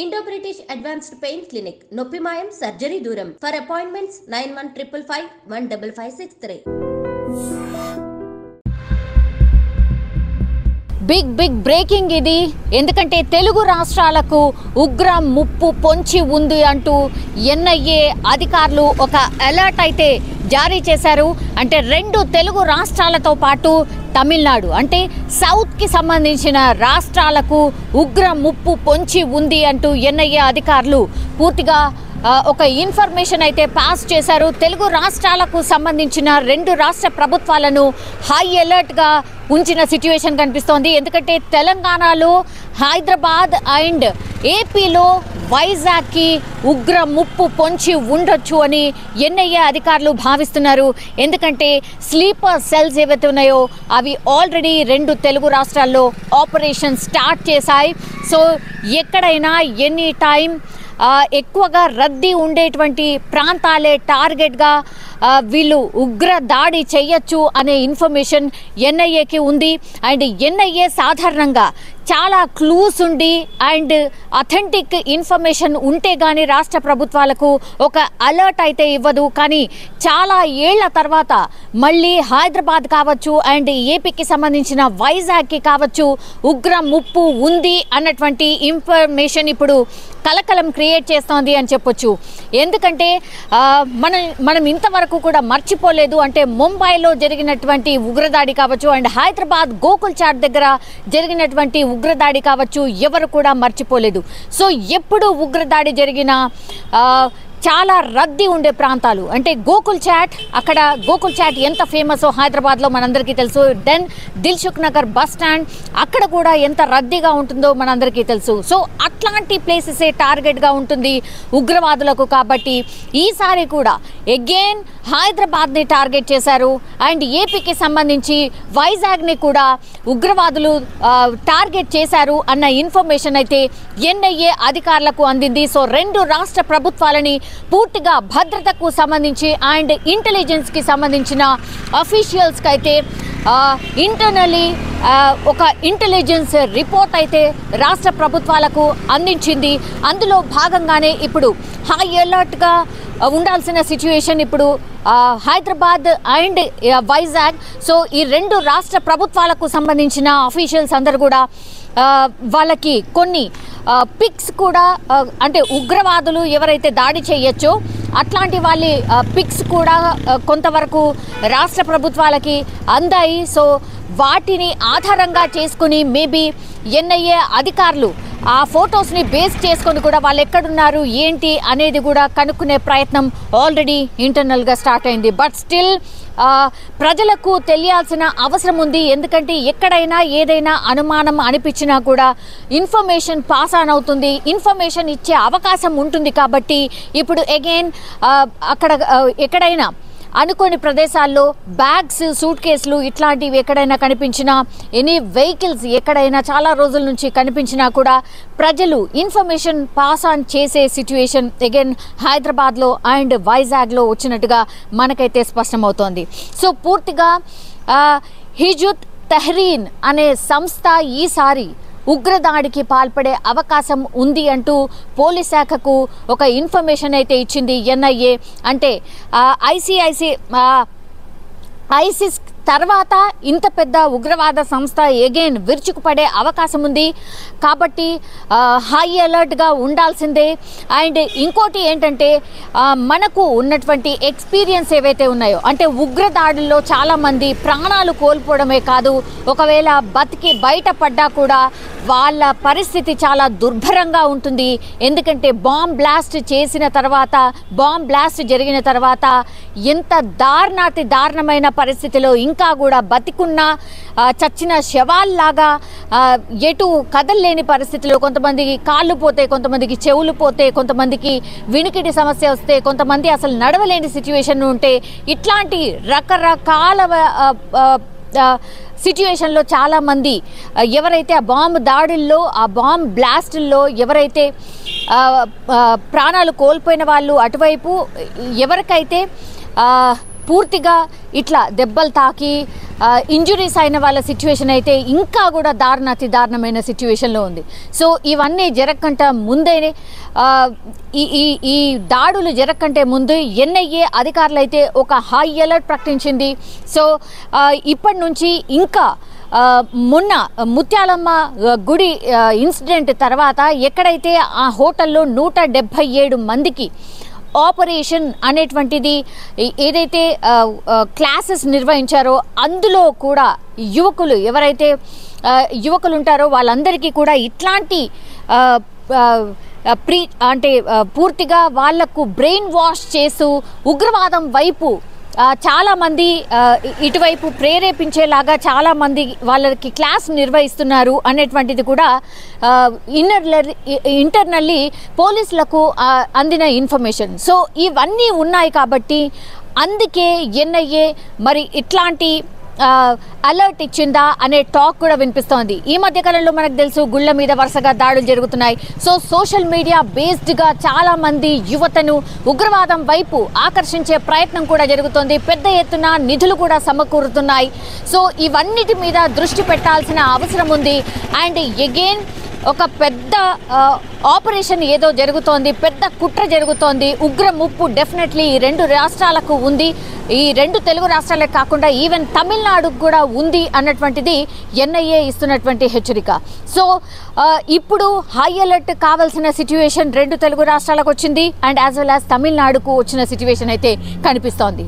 Indo British Advanced Pain Clinic, Noppimayam Surgery Duram. For appointments 9155515563. Big breaking ఇది. ఎందుకంటే తెలుగు రాష్ట్రాలకు ఉగ్ర ముప్పు పొంచి ఉంది అంటూ ఎన్ఐఏ అధికారులు ఒక అలర్ట్ అయితే జారీ చేశారు. అంటే రెండు తెలుగు రాష్ట్రాలతో పాటు తమిళనాడు అంటే సౌత్కి సంబంధించిన రాష్ట్రాలకు ఉగ్ర ముప్పు పొంచి ఉంది అంటూ ఎన్ఐఏ అధికారులు పూర్తిగా ఒక ఇన్ఫర్మేషన్ అయితే పాస్ చేశారు. తెలుగు రాష్ట్రాలకు సంబంధించిన రెండు రాష్ట్ర ప్రభుత్వాలను హై అలర్ట్గా ఉంచిన సిచ్యువేషన్ కనిపిస్తోంది. ఎందుకంటే తెలంగాణలో హైదరాబాద్ అండ్ ఏపీలో వైజాగ్కి ఉగ్ర ముప్పు పొంచి ఉండొచ్చు అని ఎన్ఐఏ అధికారులు భావిస్తున్నారు. ఎందుకంటే స్లీపర్ సెల్స్ ఏవైతే ఉన్నాయో అవి ఆల్రెడీ రెండు తెలుగు రాష్ట్రాల్లో ఆపరేషన్ స్టార్ట్ చేశాయి. సో ఎక్కడైనా ఎనీ టైం ఎక్కువగా రద్దీ ఉండేటువంటి ప్రాంతాలే టార్గెట్గా వీళ్ళు ఉగ్ర దాడి చేయొచ్చు అనే ఇన్ఫర్మేషన్ ఎన్ఐఏకి ఉంది. అండ్ ఎన్ఐఏ సాధారణంగా చాలా క్లూస్ ఉండి అండ్ అథెంటిక్ ఇన్ఫర్మేషన్ ఉంటే కానీ రాష్ట్ర ప్రభుత్వాలకు ఒక అలర్ట్ అయితే ఇవ్వదు. కానీ చాలా ఏళ్ల తర్వాత మళ్ళీ హైదరాబాద్ కావచ్చు అండ్ ఏపీకి సంబంధించిన వైజాగ్కి కావచ్చు ఉగ్ర ముప్పు ఉంది అన్నటువంటి ఇన్ఫర్మేషన్ ఇప్పుడు కలకలం క్రియేట్ చేస్తోంది అని చెప్పొచ్చు. ఎందుకంటే మనం ఇంతవరకు కూడా మర్చిపోలేదు. అంటే ముంబైలో జరిగినటువంటి ఉగ్రదాడి కావచ్చు అండ్ హైదరాబాద్ గోకుల్ చాట్ దగ్గర జరిగినటువంటి ఉగ్రదాడి కావచ్చు ఎవరు కూడా మర్చిపోలేదు. సో ఎప్పుడు ఉగ్రదాడి జరిగినా చాలా రద్దీ ఉండే ప్రాంతాలు అంటే గోకుల్ చాట్, అక్కడ గోకుల్ చాట్ ఎంత ఫేమసో హైదరాబాద్లో మనందరికీ తెలుసు. Then Dilsukhnagar bus stand అక్కడ కూడా ఎంత రద్దీగా ఉంటుందో మనందరికీ తెలుసు. సో అట్లాంటి ప్లేసెసే టార్గెట్గా ఉంటుంది ఉగ్రవాదులకు. కాబట్టి ఈసారి కూడా అగైన్ హైదరాబాద్ని టార్గెట్ చేశారు అండ్ ఏపీకి సంబంధించి వైజాగ్ని కూడా ఉగ్రవాదులు టార్గెట్ చేశారు అన్న ఇన్ఫర్మేషన్ అయితే ఎన్ఐఏ అధికారులకు అందింది. సో రెండు రాష్ట్ర ప్రభుత్వాలని పూర్తిగా భద్రతకు సంబంధించి అండ్ ఇంటెలిజెన్స్కి సంబంధించిన అఫీషియల్స్కి అయితే ఇంటర్నలీ ఒక ఇంటెలిజెన్స్ రిపోర్ట్ అయితే రాష్ట్ర ప్రభుత్వాలకు అందించింది. అందులో భాగంగానే ఇప్పుడు హై అలర్ట్గా ఉండాల్సిన సిచ్యువేషన్ ఇప్పుడు హైదరాబాద్ అండ్ వైజాగ్. సో ఈ రెండు రాష్ట్ర ప్రభుత్వాలకు సంబంధించిన అఫీషియల్స్ అందరు కూడా వాళ్ళకి కొన్ని పిక్స్ కూడా అంటే ఉగ్రవాదులు ఎవరైతే దాడి చేయొచ్చో అట్లాంటి వాళ్ళ పిక్స్ కూడా కొంతవరకు రాష్ట్ర ప్రభుత్వాలకి అందాయి. సో వాటిని ఆధారంగా చేసుకుని మేబీ ఎన్ఐఏ అధికారులు ఆ ఫొటోస్ని బేస్ చేసుకొని కూడా వాళ్ళు ఎక్కడున్నారు ఏంటి అనేది కూడా కనుక్కునే ప్రయత్నం ఆల్రెడీ ఇంటర్నల్గా స్టార్ట్ అయింది. బట్ స్టిల్ ప్రజలకు తెలియాల్సిన అవసరం ఉంది. ఎందుకంటే ఎక్కడైనా ఏదైనా అనుమానం అనిపించినా కూడా ఇన్ఫర్మేషన్ పాస్ ఆన్ అవుతుంది, ఇన్ఫర్మేషన్ ఇచ్చే అవకాశం ఉంటుంది. కాబట్టి ఇప్పుడు అగైన్ అక్కడ ఎక్కడైనా అనుకోని ప్రదేశాల్లో బ్యాగ్స్, సూట్ కేసులు ఇట్లాంటివి ఎక్కడైనా కనిపించినా, ఎనీ వెహికల్స్ ఎక్కడైనా చాలా రోజుల నుంచి కనిపించినా కూడా ప్రజలు ఇన్ఫర్మేషన్ పాస్ ఆన్ చేసే సిచ్యువేషన్ అగైన్ హైదరాబాద్లో అండ్ వైజాగ్లో వచ్చినట్టుగా మనకైతే స్పష్టమవుతోంది. సో పూర్తిగా హిజ్బుత్ తహ్రీర్ అనే సంస్థ ఈసారి ఉగ్రదాడికి పాల్పడే అవకాశం ఉంది అంటూ పోలీస్ శాఖకు ఒక ఇన్ఫర్మేషన్ అయితే ఇచ్చింది ఎన్ఐఏ. అంటే ఐసిస్ తర్వాత ఇంత పెద్ద ఉగ్రవాద సంస్థ అగైన్ విరుచుకుపడే అవకాశం ఉంది. కాబట్టి హై అలర్ట్గా ఉండాల్సిందే. అండ్ ఇంకోటి ఏంటంటే మనకు ఉన్నటువంటి ఎక్స్పీరియన్స్ ఏవైతే ఉన్నాయో అంటే ఉగ్రదాడుల్లో చాలామంది ప్రాణాలు కోల్పోవడమే కాదు, ఒకవేళ బతికి బయటపడ్డా కూడా వాళ్ళ పరిస్థితి చాలా దుర్భరంగా ఉంటుంది. ఎందుకంటే బాంబ్ బ్లాస్ట్ చేసిన తర్వాత, బాంబ్ బ్లాస్ట్ జరిగిన తర్వాత ఎంత దారుణమైన పరిస్థితిలో ఇంకా కూడా బతికున్న చచ్చిన శవాల్లాగా ఎటు కదల్లేని పరిస్థితిలో కొంతమందికి కాళ్ళు పోతే, కొంతమందికి చెవులు పోతే, కొంతమందికి వినికిడి సమస్య వస్తే, కొంతమంది అసలు నడవలేని సిచ్యువేషన్ ఉంటే ఇట్లాంటి రకరకాల సిచ్యువేషన్లో చాలామంది ఎవరైతే ఆ బాంబ్ దాడుల్లో, ఆ బాంబ్ బ్లాస్టుల్లో ఎవరైతే ప్రాణాలు కోల్పోయిన వాళ్ళు అటువైపు, ఎవరికైతే పూర్తిగా ఇట్లా దెబ్బలు తాకి ఇంజురీస్ అయిన వాళ్ళ సిచ్యువేషన్ అయితే ఇంకా కూడా అతి దారుణమైన సిచ్యువేషన్లో ఉంది. సో ఇవన్నీ జరగకంటే ముందే ఈ దాడులు జరగకంటే ముందు ఎన్ఐఏ అధికారులు అయితే ఒక హై అలర్ట్ ప్రకటించింది. సో ఇప్పటి నుంచి ఇంకా మొన్న ముత్యాలమ్మ గుడి ఇన్సిడెంట్ తర్వాత ఎక్కడైతే ఆ హోటల్లో 177 మందికి ఆపరేషన్ అనేటువంటిది ఏదైతే క్లాసెస్ నిర్వహించారో అందులో కూడా ఎవరైతే యువకులు ఉంటారో వాళ్ళందరికీ కూడా ఇట్లాంటి పూర్తిగా వాళ్లకు బ్రెయిన్ వాష్ చేస్తూ ఉగ్రవాదం వైపు చాలామంది ఇటువైపు ప్రేరేపించేలాగా చాలామంది వాళ్ళకి క్లాస్ నిర్వహిస్తున్నారు అనేటువంటిది కూడా ఇంటర్నల్లీ పోలీసులకు అందిన ఇన్ఫర్మేషన్. సో ఇవన్నీ ఉన్నాయి కాబట్టి అందుకే ఎన్ఐఏ మరి ఇట్లాంటి అలర్ట్ ఇచ్చిందా అనే టాక్ కూడా వినిపిస్తోంది. ఈ మధ్య కాలంలో మనకు తెలుసు గుళ్ళ మీద వరుసగా దాడులు జరుగుతున్నాయి. సో సోషల్ మీడియా బేస్డ్గా చాలా మంది యువతను ఉగ్రవాదం వైపు ఆకర్షించే ప్రయత్నం కూడా జరుగుతోంది. పెద్ద ఎత్తున నిధులు కూడా సమకూరుతున్నాయి. సో ఇవన్నిటి మీద దృష్టి పెట్టాల్సిన అవసరం ఉంది. అండ్ అగైన్ ఒక పెద్ద ఆపరేషన్ ఏదో జరుగుతోంది, పెద్ద కుట్ర జరుగుతోంది. ఉగ్ర ముప్పు డెఫినెట్లీ ఈ 2 రాష్ట్రాలకు ఉంది. ఈ 2 తెలుగు రాష్ట్రాలే కాకుండా ఈవెన్ తమిళనాడుకు కూడా ఉంది అన్నటువంటిది ఎన్ఐఏ ఇస్తున్నటువంటి హెచ్చరిక. సో ఇప్పుడు హై అలర్ట్ కావాల్సిన సిచ్యువేషన్ 2 తెలుగు రాష్ట్రాలకు వచ్చింది. అండ్ యాజ్ వెల్ యాజ్ తమిళనాడుకు వచ్చిన సిచ్యువేషన్ అయితే కనిపిస్తోంది.